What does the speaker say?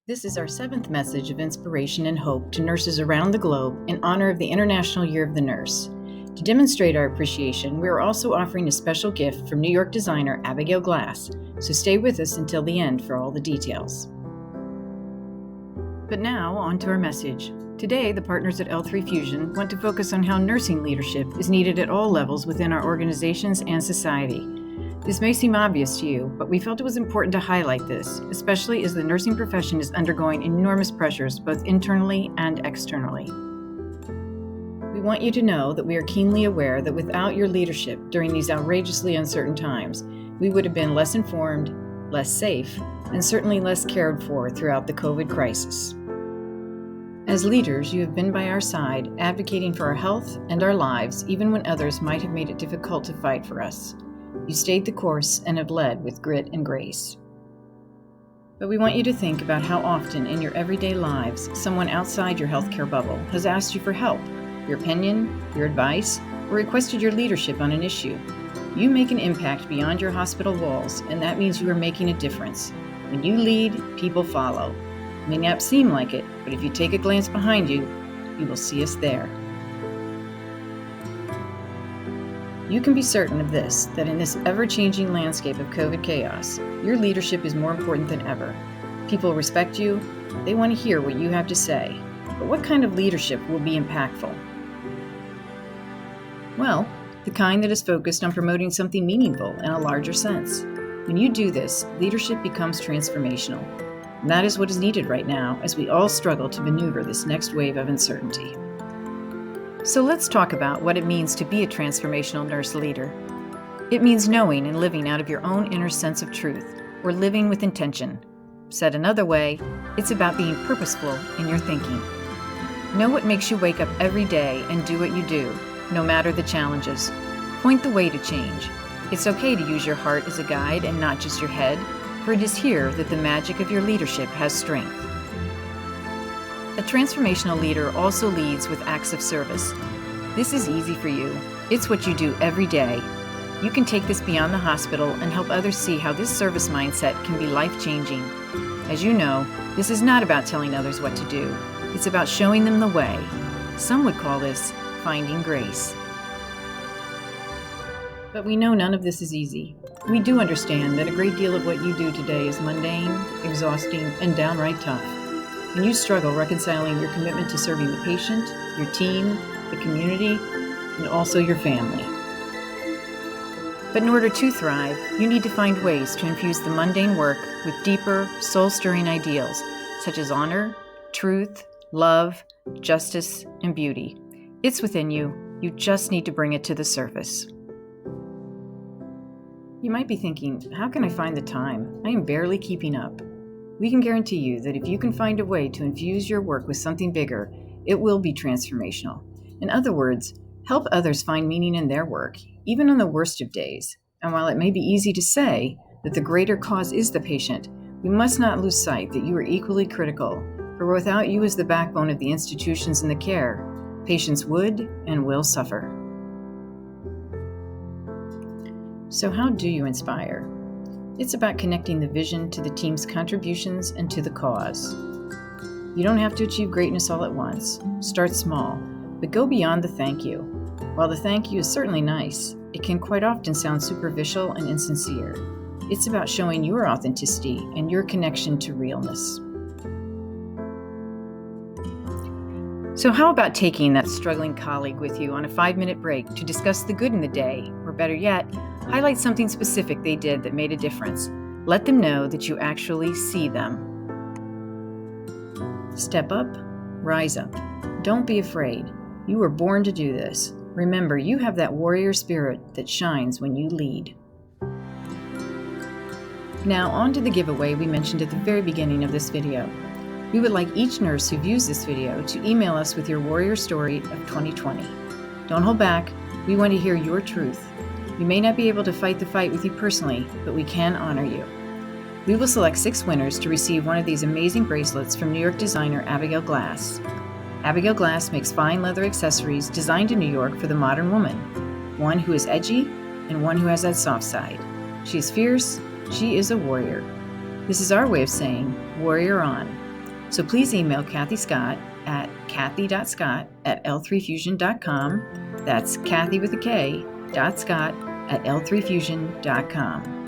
This is our 7th message of inspiration and hope to nurses around the globe in honor of the International Year of the Nurse. To demonstrate our appreciation, we are also offering a special gift from New York designer Abigail Glass, so stay with us until the end for all the details. But now, on to our message. Today, the partners at L3 Fusion want to focus on how nursing leadership is needed at all levels within our organizations and society. This may seem obvious to you, but we felt it was important to highlight this, especially as the nursing profession is undergoing enormous pressures both internally and externally. We want you to know that we are keenly aware that without your leadership during these outrageously uncertain times, we would have been less informed, less safe, and certainly less cared for throughout the COVID crisis. As leaders, you have been by our side, advocating for our health and our lives, even when others might have made it difficult to fight for us. You stayed the course and have led with grit and grace. But we want you to think about how often in your everyday lives, someone outside your healthcare bubble has asked you for help, your opinion, your advice, or requested your leadership on an issue. You make an impact beyond your hospital walls, and that means you are making a difference. When you lead, people follow. It may not seem like it, but if you take a glance behind you, you will see us there. You can be certain of this, that in this ever-changing landscape of COVID chaos, your leadership is more important than ever. People respect you, they want to hear what you have to say. But what kind of leadership will be impactful? Well, the kind that is focused on promoting something meaningful in a larger sense. When you do this, leadership becomes transformational. And that is what is needed right now as we all struggle to maneuver this next wave of uncertainty. So let's talk about what it means to be a transformational nurse leader. It means knowing and living out of your own inner sense of truth, or living with intention. Said another way, it's about being purposeful in your thinking. Know what makes you wake up every day and do what you do, no matter the challenges. Point the way to change. It's okay to use your heart as a guide and not just your head, for it is here that the magic of your leadership has strength. A transformational leader also leads with acts of service. This is easy for you. It's what you do every day. You can take this beyond the hospital and help others see how this service mindset can be life-changing. As you know, this is not about telling others what to do. It's about showing them the way. Some would call this finding grace. But we know none of this is easy. We do understand that a great deal of what you do today is mundane, exhausting, and downright tough. And you struggle reconciling your commitment to serving the patient, your team, the community, and also your family. But in order to thrive, you need to find ways to infuse the mundane work with deeper, soul-stirring ideals, such as honor, truth, love, justice, and beauty. It's within you. You just need to bring it to the surface. You might be thinking, how can I find the time? I am barely keeping up. We can guarantee you that if you can find a way to infuse your work with something bigger, it will be transformational. In other words, help others find meaning in their work, even on the worst of days. And while it may be easy to say that the greater cause is the patient, we must not lose sight that you are equally critical, for without you as the backbone of the institutions and the care, patients would and will suffer. So how do you inspire? It's about connecting the vision to the team's contributions and to the cause. You don't have to achieve greatness all at once. Start small, but go beyond the thank you. While the thank you is certainly nice, it can quite often sound superficial and insincere. It's about showing your authenticity and your connection to realness. So how about taking that struggling colleague with you on a 5-minute break to discuss the good in the day, or better yet, highlight something specific they did that made a difference. Let them know that you actually see them. Step up, rise up. Don't be afraid. You were born to do this. Remember, you have that warrior spirit that shines when you lead. Now on to the giveaway we mentioned at the very beginning of this video. We would like each nurse who views this video to email us with your warrior story of 2020. Don't hold back. We want to hear your truth. We may not be able to fight the fight with you personally, but we can honor you. We will select 6 winners to receive one of these amazing bracelets from New York designer Abigail Glass. Abigail Glass makes fine leather accessories designed in New York for the modern woman, one who is edgy and one who has that soft side. She is fierce, she is a warrior. This is our way of saying, warrior on. So please email Kathy Scott at kathy.scott@l3fusion.com. That's Kathy with a K, .scott@l3fusion.com.